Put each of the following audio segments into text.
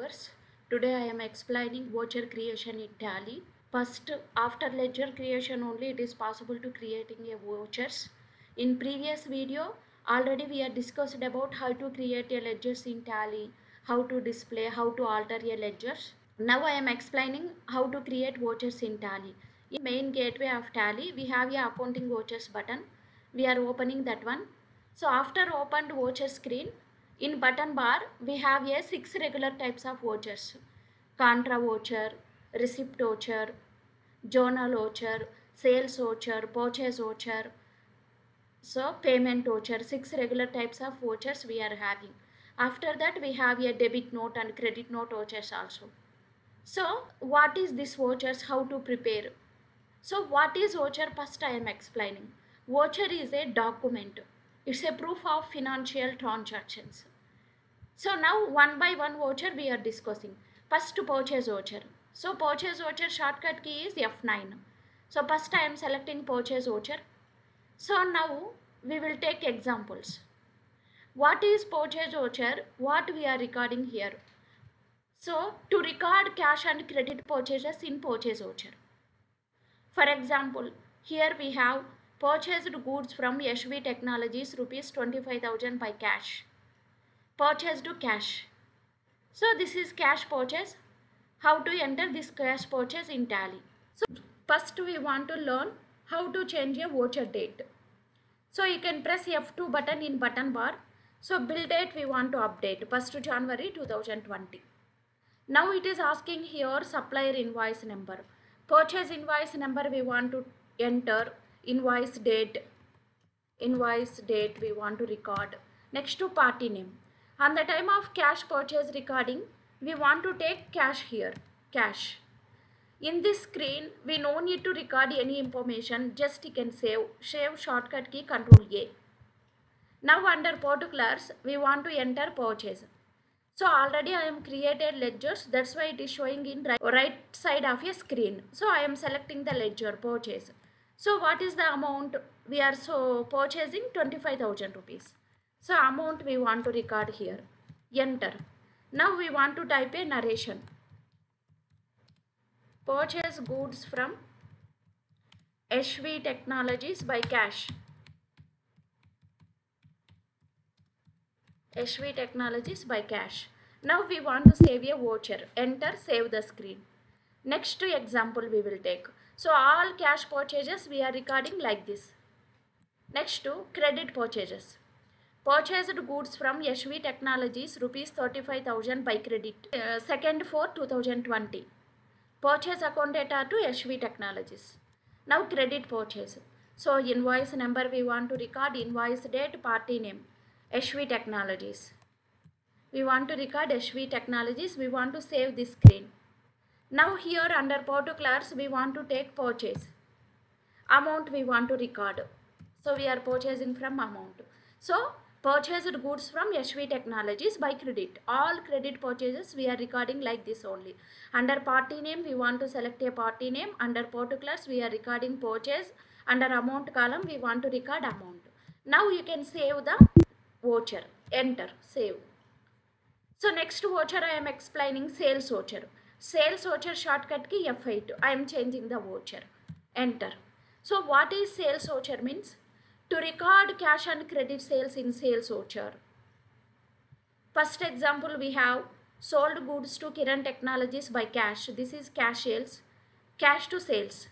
viewers. Today I am explaining voucher creation in Tally. First, after ledger creation only it is possible to creating a vouchers. In previous video, already we have discussed about how to create a ledgers in Tally, how to display, how to alter a ledgers. Now I am explaining how to create vouchers in Tally. In main gateway of Tally, we have a accounting vouchers button. We are opening that one. So after opened voucher screen, in button bar, we have a 6 regular types of vouchers. Contra voucher, receipt voucher, journal voucher, sales voucher, purchase voucher. So payment voucher, 6 regular types of vouchers we are having. After that, we have a debit note and credit note vouchers also. So what is this vouchers, how to prepare? So what is voucher? First I am explaining. Voucher is a document. It's a proof of financial transactions. So now one by one voucher we are discussing. First purchase voucher. So purchase voucher shortcut key is F9. So first I am selecting purchase voucher. So now we will take examples. What is purchase voucher? What we are recording here? So to record cash and credit purchases in purchase voucher. For example, here we have purchased goods from HV Technologies rupees 25,000 by cash. Purchased to cash. So this is cash purchase. How to enter this cash purchase in Tally? So first we want to learn how to change a voucher date. So you can press F2 button in button bar. So bill date we want to update 1st January 2020. Now it is asking here supplier invoice number. Purchase invoice number we want to enter. Invoice date we want to record. Next to party name. On the time of cash purchase recording, we want to take cash here. Cash. In this screen, we no need to record any information. Just you can save. Save shortcut key Ctrl A. Now under particulars, we want to enter purchase. So already I am created ledgers, that's why it is showing in right side of a screen. So I am selecting the ledger purchase. So what is the amount? We are purchasing 25,000 rupees. So amount we want to record here. Enter. Now we want to type a narration. Purchase goods from HV Technologies by cash. HV Technologies by cash. Now we want to save a voucher. Enter, save the screen. Next example we will take. So all cash purchases we are recording like this. Next to credit purchases. Purchased goods from HV Technologies rupees 35,000 by credit. 2nd for 2020. Purchase account data to HV Technologies. Now credit purchase. So invoice number we want to record, invoice date, party name. HV Technologies. We want to record HV Technologies. We want to save this screen. Now here under particulars we want to take purchase. Amount we want to record. So we are purchasing from amount. So purchased goods from HV Technologies by credit. All credit purchases we are recording like this only. Under party name we want to select a party name. Under particulars we are recording purchase. Under amount column we want to record amount. Now you can save the voucher. Enter, save. So next voucher I am explaining sales voucher. Sales voucher shortcut key F8. I am changing the voucher. Enter. So what is sales voucher means? To record cash and credit sales in sales voucher. First example we have sold goods to Kiran Technologies by cash. This is cash sales. Cash to sales.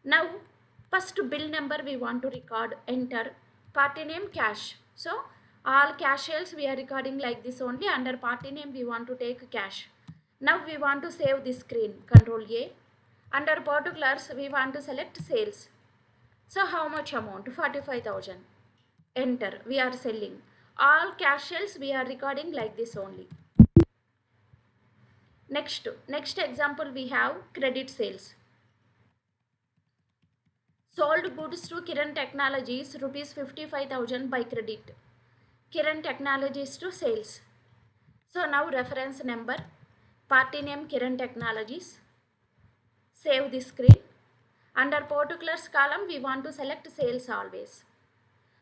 Now first bill number we want to record. Enter. Party name cash. So all cash sales we are recording like this only. Under party name we want to take cash. Now we want to save this screen. Ctrl A. Under particulars we want to select sales. So how much amount? 45,000. Enter. We are selling. All cash sales we are recording like this only. Next example we have credit sales. Sold goods to Kiran Technologies rupees 55,000 by credit. Kiran Technologies to sales. So now reference number, party name Kiran Technologies. Save this screen. Under particulars column we want to select sales always.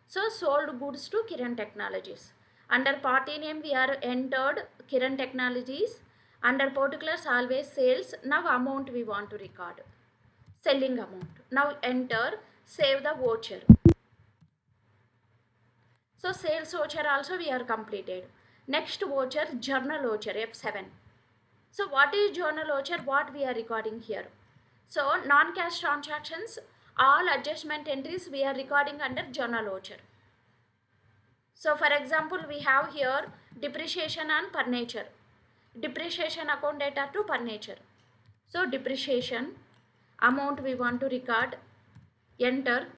So sold goods to Kiran Technologies. Under party name we are entered Kiran Technologies. Under particulars always sales. Now amount we want to record. Selling amount. Now enter, save the voucher. So sales voucher also we are completed. Next voucher, journal voucher, F7. So what is journal voucher? What we are recording here? So non-cash transactions, all adjustment entries we are recording under journal voucher. So for example, we have here depreciation and furniture. Depreciation account data to furniture. So depreciation amount we want to record, enter.